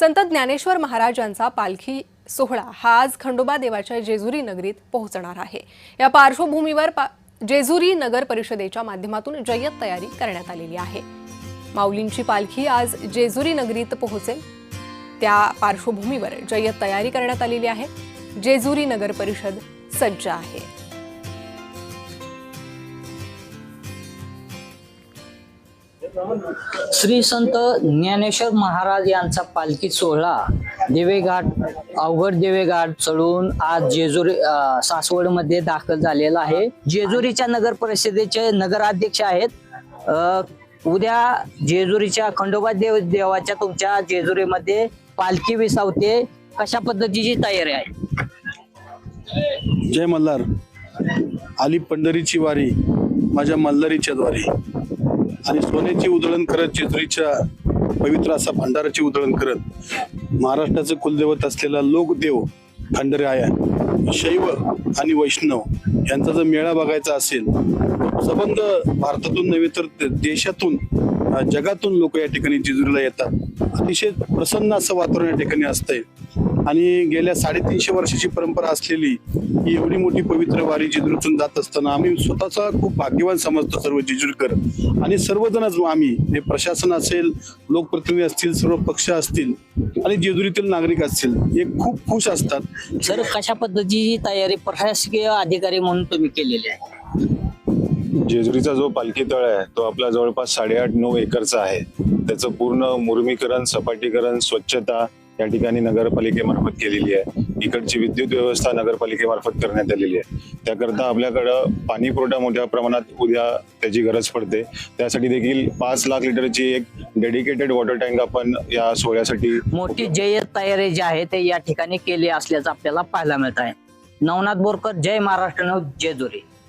संत ज्ञानेश्वर महाराजांचा पालखी सोहळा हा आज खंडोबा देवाच्या जेजुरी नगरीत पोहोचणार आहे। या पार्श्वभूमीवर जेजुरी नगर परिषदेच्या माध्यमातून जय्यत तयारी करण्यात आलेली आहे। माऊलींची पालखी आज जेजुरी नगरीत पोहोचेल, त्या पार्श्वभूमीवर जय्यत तयारी करण्यात आलेली आहे। जेजुरी नगर परिषद सज्ज आहे। श्री संत ज्ञानेश्वर महाराज यांचा पालखी सोहळा देवेघाट अवघड देवेघाट चढून आज जेजुरी सासवड मध्ये दाखल झालेला आहे। जेजुरीच्या नगर परिषदेचे नगराध्यक्ष आहेत। उद्या जेजुरीच्या खंडोबा देवाच्या तुमच्या जेजुरीमध्ये पालखी विसावते, कशा पद्धतीची तयारी आहे? जय मल्हार। आली पंढरीची वारी, माझ्या मल्हारीच्या द्वारी, आणि सोन्याची उधळण करत जेजुरीच्या पवित्र असा भंडाराची उधळण करत महाराष्ट्राचं कुलदैवत असलेला लोकदेव खंडराया शैव आणि वैष्णव यांचा जर मेळा बघायचा असेल, संबंध भारतातून नव्हे तर देशातून जगातून लोक या ठिकाणी जेजुरीला येतात। अतिशय प्रसन्न असं वातावरण या ठिकाणी असतंय आणि गेल्या 350 वर्षाची परंपरा असलेली ही एवढी मोठी पवित्र वारी जेजुरीतून जात असताना आम्ही स्वतःचा खूप भाग्यवान समजतो सर्व जेजुरीकर, आणि सर्वजणच आम्ही प्रशासन असेल, लोकप्रतिनिधी असतील, सर्व पक्ष असतील आणि जेजुरीतील नागरिक असतील हे खूप खुश असतात। सर, कशा पद्धतीची तयारी प्रशासकीय अधिकारी म्हणून तुम्ही केलेली आहे? जेजुरीचा जो पालखी तळ आहे तो आपला जवळपास 8.5-9 एकरचा आहे। त्याचं पूर्ण मुरमीकरण, सपाटीकरण, स्वच्छता या ठिकाणी नगरपालिकेमार्फत केलेली आहे। इकडची विद्युत व्यवस्था नगरपालिकेमार्फत करण्यात आलेली आहे। त्याकरता आपल्याकडं पाणी पुरवठा मोठ्या प्रमाणात उद्या त्याची गरज पडते। त्यासाठी देखील 5 लाख लिटरची एक डेडिकेटेड वॉटर टँक आपण या सोहळ्यासाठी मोठी जय्यत तयारी जी आहे ते या ठिकाणी केली असल्याचं आपल्याला पाहायला मिळत आहे। नवनाथ बोरकर, जय महाराष्ट्र, जेजुरी।